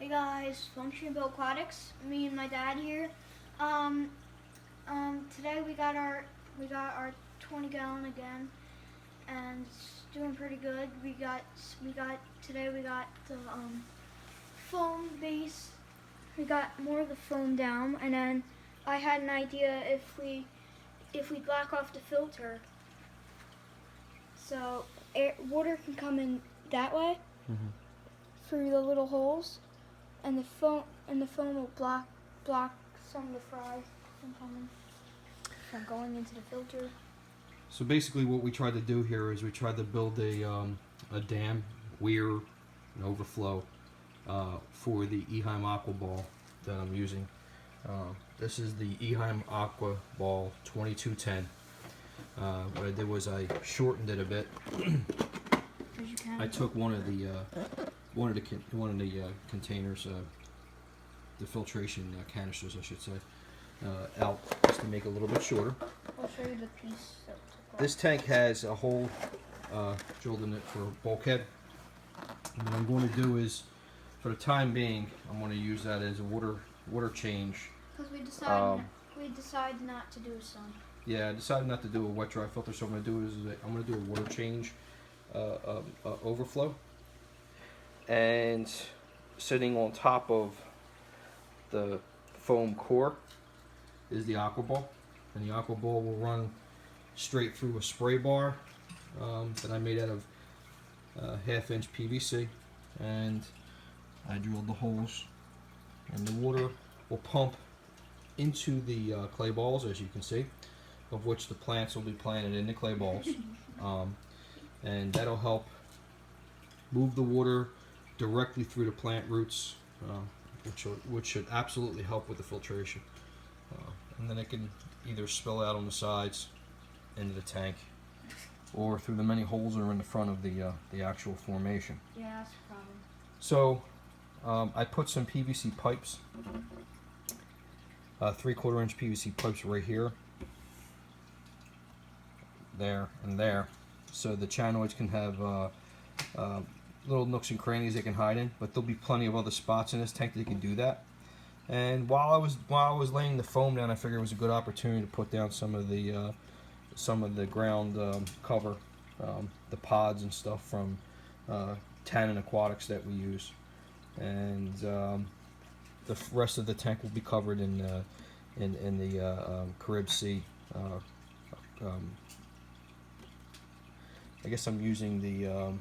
Hey guys, FunctionBuilt-Aquatics. Me and my dad here. Today we got our 20 gallon again, and it's doing pretty good. Today we got the foam base. We got more of the foam down, and then I had an idea if we black off the filter, so water can come in that way through the little holes. And the foam will block some of the fries from going into the filter. So basically, what we tried to do here is we tried to build a dam, weir, an overflow for the Eheim Aqua Ball that I'm using. This is the Eheim Aqua Ball 2210. What I did was I shortened it a bit. I took one of the containers, the filtration canisters, I should say, out just to make it a little bit shorter. I'll show you the piece. This tank has a hole drilled in it for a bulkhead. And what I'm going to do is, for the time being, I'm going to use that as a water change. Because we decided not to do some. Yeah, I decided not to do a wet dry filter, so what I'm going to do is I'm going to do a water change overflow. And sitting on top of the foam core is the aqua ball, and the aqua ball will run straight through a spray bar that I made out of 1/2-inch PVC, and I drilled the holes, and the water will pump into the clay balls, as you can see, of which the plants will be planted in the clay balls, and that'll help move the water directly through the plant roots, which should absolutely help with the filtration. And then it can either spill out on the sides into the tank, or through the many holes that are in the front of the actual formation. Yeah, that's a problem. So I put some PVC pipes, 3/4-inch PVC pipes right here, there, and there, so the chanoids can have little nooks and crannies they can hide in, but there'll be plenty of other spots in this tank that can do that. And while I was laying the foam down, I figured it was a good opportunity to put down some of the ground cover, the pods and stuff from Tannin Aquatics that we use, and the rest of the tank will be covered in the Carib Sea. I guess I'm using the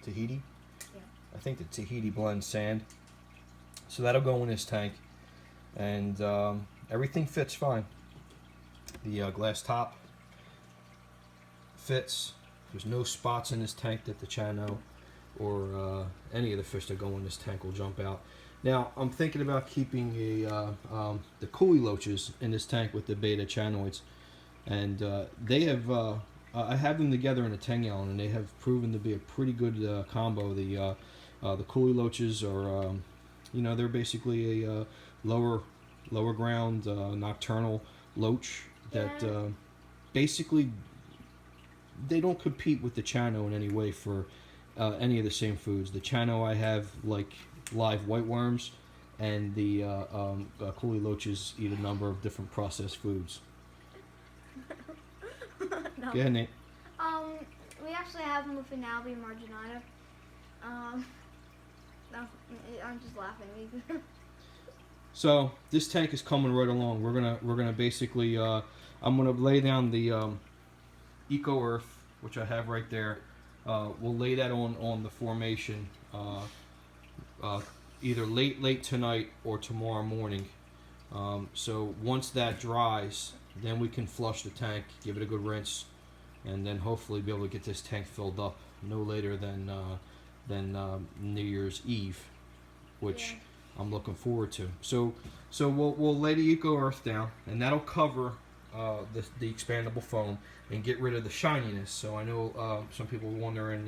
Tahiti. Yeah. I think the Tahiti blend sand. So that'll go in this tank, and everything fits fine. The glass top fits. There's no spots in this tank that the chano or any of the fish that go in this tank will jump out. Now I'm thinking about keeping the coolie loaches in this tank with the beta chanoids, and they have. I have them together in a 10 gallon, and they have proven to be a pretty good combo. The coolie loaches are, they're basically a lower ground nocturnal loach that basically they don't compete with the chano in any way for any of the same foods. The chano I have like live white worms, and the coolie loaches eat a number of different processed foods. No. Go ahead, Nate. We actually have them with an algae marginata. No, I'm just laughing. So this tank is coming right along. We're gonna basically I'm gonna lay down the Eco Earth, which I have right there. We'll lay that on the formation either late tonight or tomorrow morning. So once that dries, then we can flush the tank, give it a good rinse, and then hopefully be able to get this tank filled up no later than New Year's Eve, which I'm looking forward to. So we'll lay the Eco Earth down, and that'll cover the expandable foam and get rid of the shininess. So I know some people are wondering,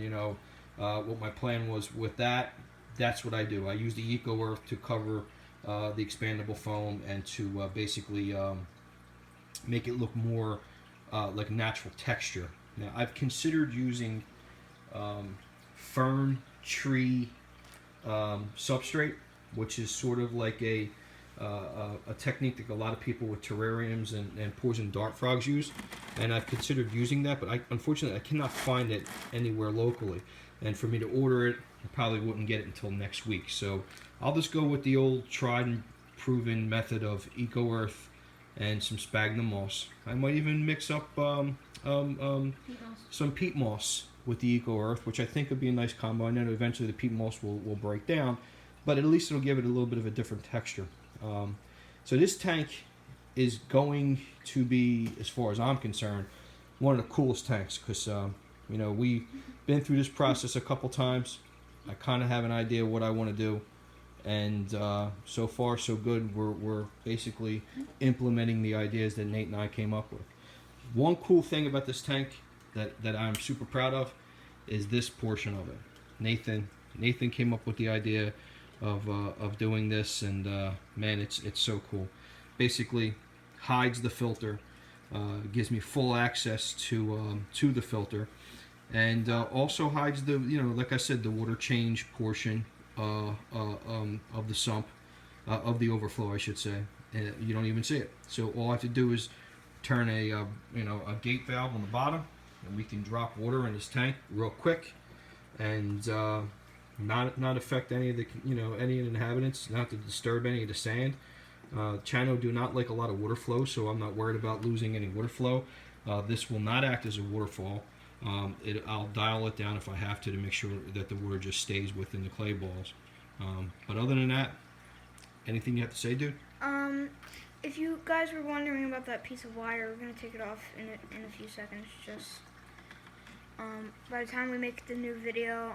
what my plan was with that. That's what I do. I use the Eco Earth to cover the expandable foam and to basically make it look more like natural texture. Now I've considered using fern tree substrate which is sort of like a technique that a lot of people with terrariums and poison dart frogs use, and I've considered using that, but unfortunately I cannot find it anywhere locally, and for me to order it, I probably wouldn't get it until next week. So I'll just go with the old tried and proven method of Eco Earth and some sphagnum moss. I might even mix up some peat moss with the Eco Earth, which I think would be a nice combo. I know eventually the peat moss will break down, but at least it'll give it a little bit of a different texture. So this tank is going to be, as far as I'm concerned, one of the coolest tanks, because you know, we've been through this process a couple times. I kind of have an idea what I want to do, and so far so good. We're basically implementing the ideas that Nate and I came up with. One cool thing about this tank that I'm super proud of is this portion of it. Nathan came up with the idea of doing this, and man, it's so cool. Basically hides the filter, gives me full access to the filter, and also hides the, you know, like I said, the water change portion of the sump, of the overflow, I should say. You don't even see it. So all I have to do is turn a gate valve on the bottom, and we can drop water in this tank real quick, and not affect any of the any of the inhabitants, not to disturb any of the sand. Chano do not like a lot of water flow, so I'm not worried about losing any water flow. This will not act as a waterfall. I'll dial it down if I have to make sure that the water just stays within the clay balls. But other than that, anything you have to say, dude? If you guys were wondering about that piece of wire, we're gonna take it off in a few seconds. Just by the time we make the new video,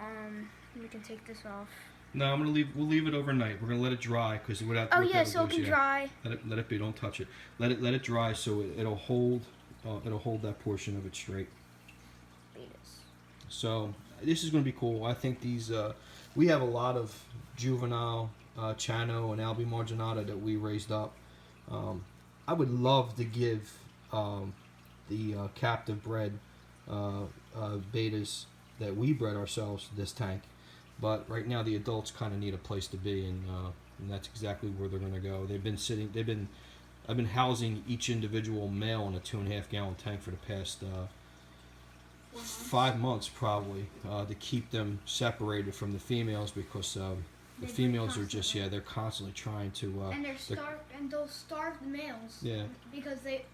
we can take this off. No, we'll leave it overnight. We're gonna let it dry, because without. Oh yeah, so it can dry. Let it be. Don't touch it. Let it dry, so it'll hold that portion of it straight. So this is gonna be cool. I think these we have a lot of juvenile Chano and Albi marginata that we raised up. I would love to give the captive bred betas that we bred ourselves this tank, but right now the adults kind of need a place to be, and that's exactly where they're going to go. I've been housing each individual male in a 2.5 gallon tank for the past 5 months probably, to keep them separated from the females, because the females are just, they're constantly trying to and and they'll starve the males, because they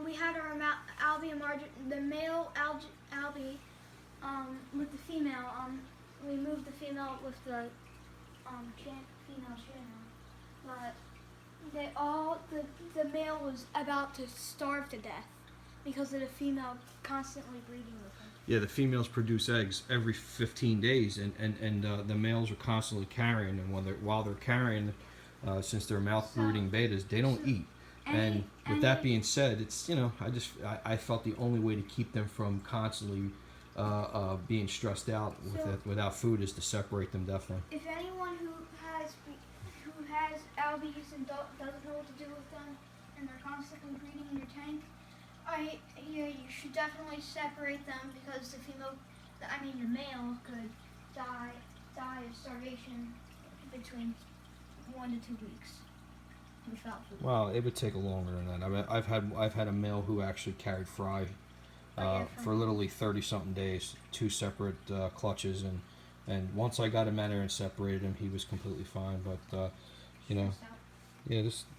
we had our Albi and the male Albi with the female, we moved the female with the female channel, but the male was about to starve to death because of the female constantly breeding with him. Yeah, the females produce eggs every 15 days, and the males are constantly carrying, and while they're carrying, since they're mouth brooding betas, they don't eat. And with that being said, it's, I felt the only way to keep them from constantly being stressed out without food is to separate them, definitely. If anyone who has Albies and doesn't know what to do with them, and they're constantly breeding in your tank, you should definitely separate them, because the male could die of starvation between 1 to 2 weeks without food. Well, it would take longer than that. I mean, I've had a male who actually carried fry for literally 30-something days, 2 separate clutches, and once I got him out there and separated him, he was completely fine. But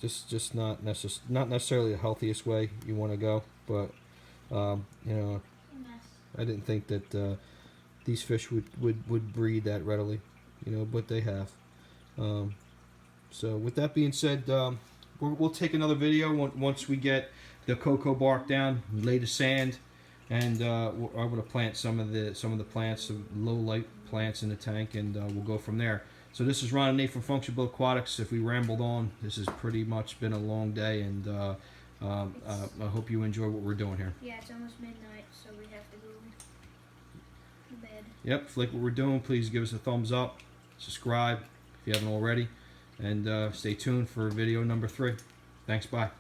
just not necessarily the healthiest way you want to go. But I didn't think that these fish would breed that readily, but they have. So with that being said, we'll take another video once we get the cocoa bark down, lay the sand, and I'm going to plant some of the plants, some low light plants in the tank, and we'll go from there. So this is Ron and Nate from FunctionBuilt-Aquatics. If we rambled on, this has pretty much been a long day, and I hope you enjoy what we're doing here. Yeah, it's almost midnight, so we have to go to bed. Yep, if you like what we're doing, please give us a thumbs up, subscribe if you haven't already, and stay tuned for video number 3. Thanks, bye.